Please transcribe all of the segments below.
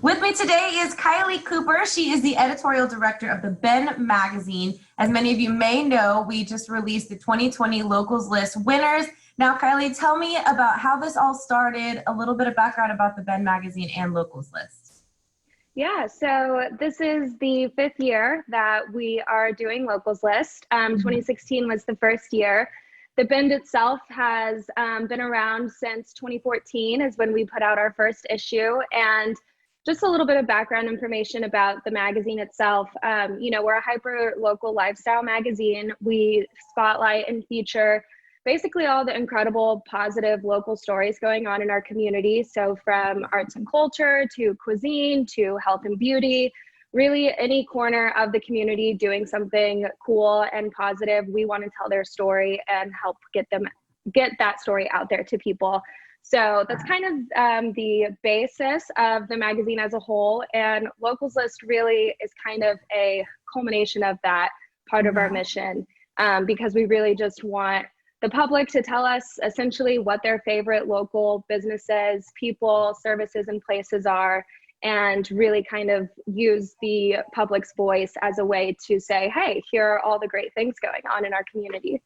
With me today is Kylie Cooper. She is the editorial director of the Ben magazine. As many of you may know, we just released the 2020 Locals List winners. Now, Kylie, tell me about how this all started, a little bit of background about the Ben magazine and Locals List. Yeah, so this is the 5th year that we are doing Locals List. 2016 was the first year. The Bend itself has been around since 2014 is when we put out our first issue. And just a little bit of background information about the magazine itself. We're a hyper local lifestyle magazine. We spotlight and feature basically all the incredible positive local stories going on in our community. So from arts and culture to cuisine to health and beauty, really any corner of the community doing something cool and positive, we want to tell their story and help get that story out there to people. So that's kind of the basis of the magazine as a whole, and Locals List really is kind of a culmination of that part of our mission, because we really just want the public to tell us essentially what their favorite local businesses, people, services, and places are, and really kind of use the public's voice as a way to say, hey, here are all the great things going on in our community.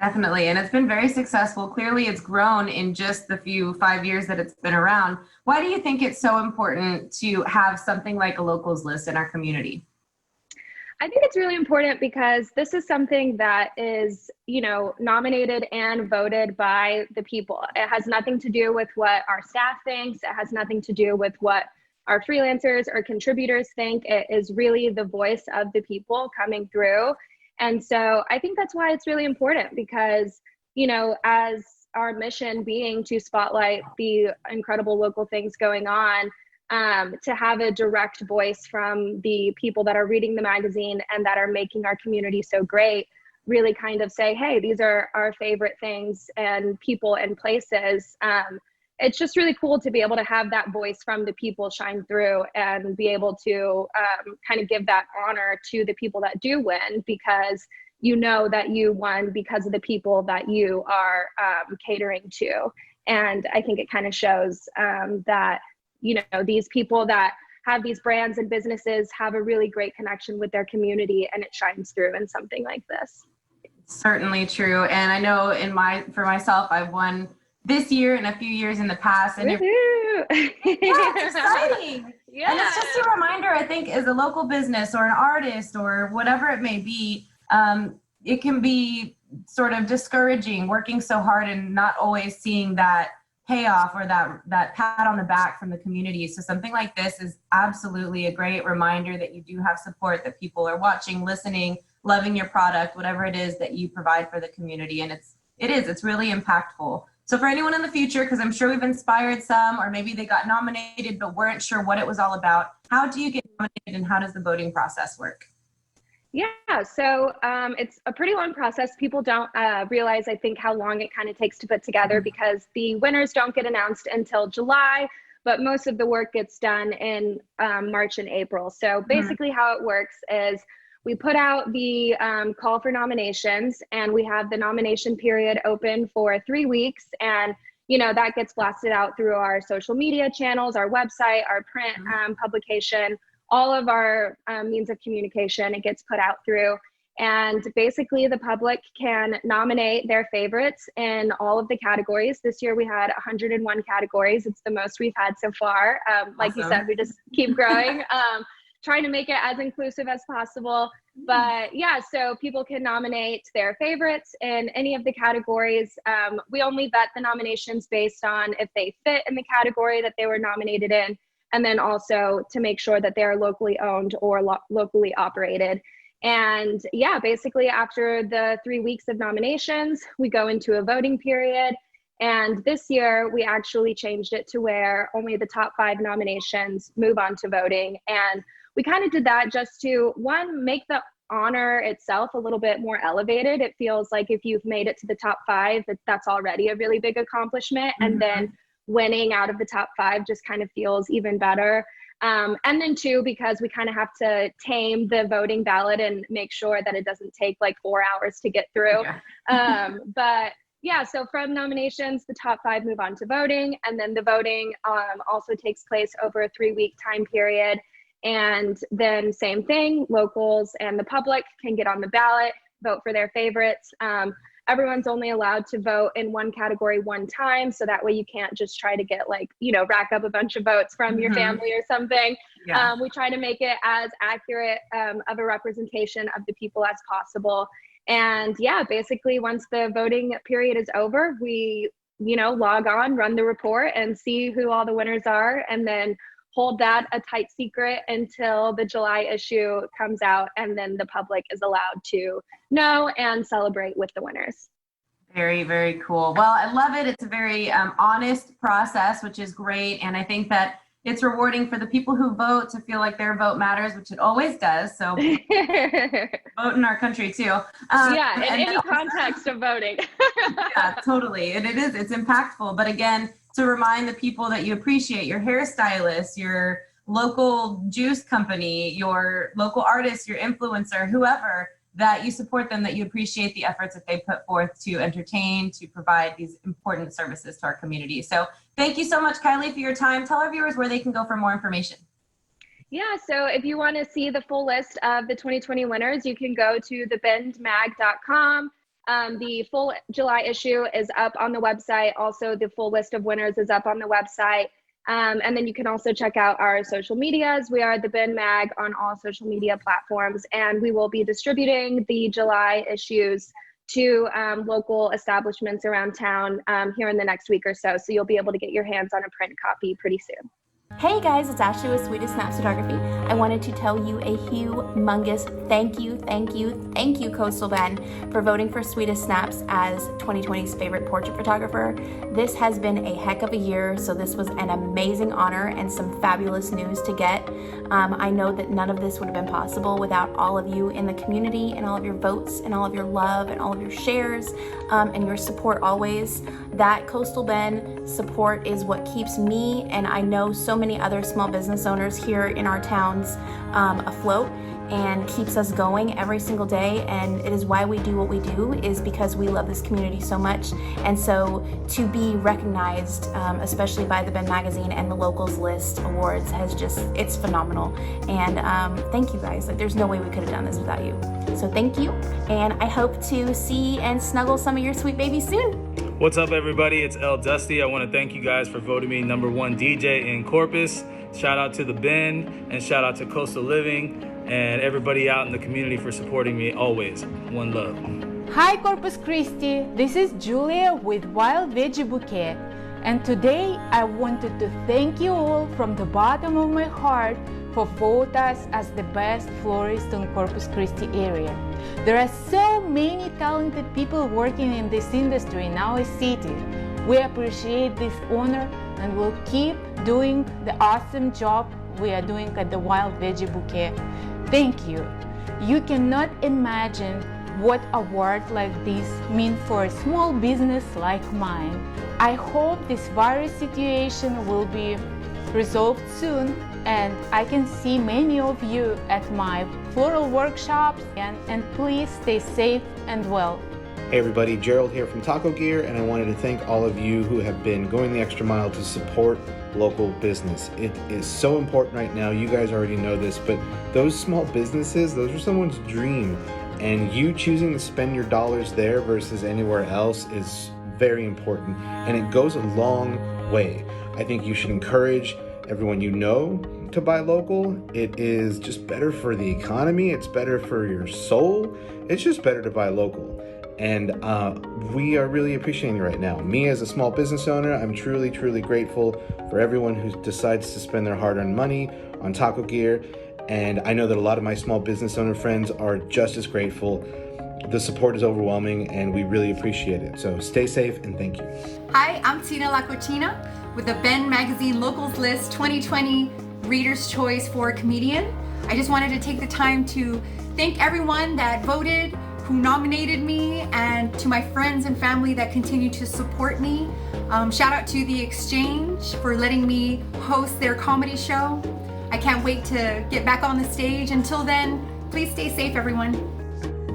Definitely, and it's been very successful. Clearly, it's grown in just the 5 years that it's been around. Why do you think it's so important to have something like a Locals List in our community? I think it's really important because this is something that is, nominated and voted by the people. It has nothing to do with what our staff thinks. It has nothing to do with what our freelancers or contributors think. It is really the voice of the people coming through. And so I think that's why it's really important because, as our mission being to spotlight the incredible local things going on, to have a direct voice from the people that are reading the magazine and that are making our community so great, really kind of say, hey, these are our favorite things and people and places. It's just really cool to be able to have that voice from the people shine through and be able to kind of give that honor to the people that do win, because you know that you won because of the people that you are catering to. And I think it kind of shows that, these people that have these brands and businesses have a really great connection with their community, and it shines through in something like this. Certainly true. And I know for myself, I've won this year and a few years in the past. And it's exciting. Yeah. And it's just a reminder, I think, as a local business or an artist or whatever it may be, it can be sort of discouraging working so hard and not always seeing that payoff or that pat on the back from the community. So something like this is absolutely a great reminder that you do have support, that people are watching, listening, loving your product, whatever it is that you provide for the community. And it's really impactful. So for anyone in the future, because I'm sure we've inspired some, or maybe they got nominated but weren't sure what it was all about, how do you get nominated and how does the voting process work? Yeah, so it's a pretty long process. People don't realize, I think, how long it kind of takes to put together, because the winners don't get announced until July, but most of the work gets done in March and April. So basically how it works is we put out the call for nominations, and we have the nomination period open for 3 weeks. And, that gets blasted out through our social media channels, our website, our print publication, all of our means of communication. It gets put out through. And basically the public can nominate their favorites in all of the categories. This year we had 101 categories. It's the most we've had so far. Like you said, we just keep growing. Trying to make it as inclusive as possible. But yeah, so people can nominate their favorites in any of the categories. We only vet the nominations based on if they fit in the category that they were nominated in, and then also to make sure that they're locally owned or locally operated. And yeah, basically after the 3 weeks of nominations, we go into a voting period. And this year we actually changed it to where only the top 5 nominations move on to voting. And we kind of did that just to, one, make the honor itself a little bit more elevated. It feels like if you've made it to the top 5, that's already a really big accomplishment. And then winning out of the top 5 just kind of feels even better. And then 2, because we kind of have to tame the voting ballot and make sure that it doesn't take like 4 hours to get through. But Yeah, so from nominations, the top 5 move on to voting, and then the voting also takes place over a 3-week time period. And then same thing, locals and the public can get on the ballot, vote for their favorites. Everyone's only allowed to vote in one category one time, so that way you can't just try to get rack up a bunch of votes from your family or something. Yeah. We try to make it as accurate of a representation of the people as possible. And yeah, basically once the voting period is over, we, log on, run the report and see who all the winners are, and then hold that a tight secret until the July issue comes out, and then the public is allowed to know and celebrate with the winners. Very, very cool. Well, I love it. It's a very honest process, which is great. And I think that it's rewarding for the people who vote to feel like their vote matters, which it always does. So vote in our country too. In any context of voting. Yeah, totally. And it's impactful. But again, to remind the people that you appreciate your hairstylist, your local juice company, your local artist, your influencer, whoever, that you support them, that you appreciate the efforts that they put forth to entertain, to provide these important services to our community. So thank you so much, Kylie, for your time. Tell our viewers where they can go for more information. Yeah, so if you want to see the full list of the 2020 winners, you can go to thebendmag.com. The full July issue is up on the website. Also, the full list of winners is up on the website. And then you can also check out our social medias. We are The Bend Mag on all social media platforms, and we will be distributing the July issues to local establishments around town here in the next week or so. So you'll be able to get your hands on a print copy pretty soon. Hey guys, it's Ashley with Sweetest Snaps Photography. I wanted to tell you a humongous thank you, Coastal Bend, for voting for Sweetest Snaps as 2020's favorite portrait photographer. This has been a heck of a year, so this was an amazing honor and some fabulous news to get. I know that none of this would have been possible without all of you in the community and all of your votes and all of your love and all of your shares and your support always. That Coastal Bend support is what keeps me, and I know so many other small business owners here in our towns afloat, and keeps us going every single day. And it is why we do what we do, is because we love this community so much. And so to be recognized, especially by the Bend Magazine and the Locals List Awards, it's phenomenal. And thank you guys. There's no way we could have done this without you. So thank you, and I hope to see and snuggle some of your sweet babies soon. What's up, everybody? It's El Dusty. I want to thank you guys for voting me #1 DJ in Corpus. Shout out to The Bend, and shout out to Coastal Living and everybody out in the community for supporting me always. One love. Hi Corpus Christi, this is Julia with Wild Veggie Bouquet, and today I wanted to thank you all from the bottom of my heart for voting us as the best florist in Corpus Christi area. There are so many talented people working in this industry in our city. We appreciate this honor and will keep doing the awesome job we are doing at the Wild Veggie Bouquet. Thank you. You cannot imagine what award like this means for a small business like mine. I hope this virus situation will be resolved soon, and I can see many of you at my floral workshops, and please stay safe and well. Hey everybody, Gerald here from Taco Gear, and I wanted to thank all of you who have been going the extra mile to support local business. It is so important right now. You guys already know this, but those small businesses, those are someone's dream, and you choosing to spend your dollars there versus anywhere else is very important, and it goes a long way. I think you should encourage everyone you know to buy local. It is just better for the economy. It's better for your soul. It's just better to buy local. And we are really appreciating it right now. Me as a small business owner, I'm truly, truly grateful for everyone who decides to spend their hard-earned money on Taco Gear. And I know that a lot of my small business owner friends are just as grateful. The support is overwhelming, and we really appreciate it. So stay safe, and thank you. Hi, I'm Tina La Cochina with the Bend Magazine Locals List 2020 Reader's Choice for a Comedian. I just wanted to take the time to thank everyone that voted, who nominated me, and to my friends and family that continue to support me. Shout out to The Exchange for letting me host their comedy show. I can't wait to get back on the stage. Until then, please stay safe, everyone.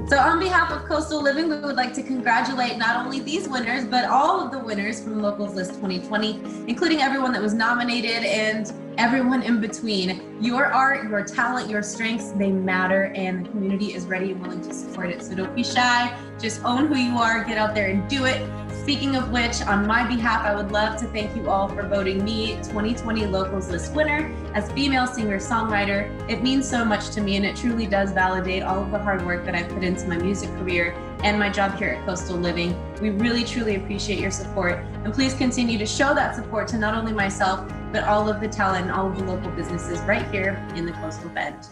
So on behalf of Coastal Living, we would like to congratulate not only these winners, but all of the winners from Locals List 2020, including everyone that was nominated and everyone in between. Your art, your talent, your strengths, they matter, and the community is ready and willing to support it. So don't be shy, just own who you are, get out there and do it. Speaking of which, on my behalf, I would love to thank you all for voting me 2020 Locals List winner as female singer-songwriter. It means so much to me, and it truly does validate all of the hard work that I've put into my music career and my job here at Coastal Living. We really, truly appreciate your support, and please continue to show that support to not only myself, but all of the talent and all of the local businesses right here in the Coastal Bend.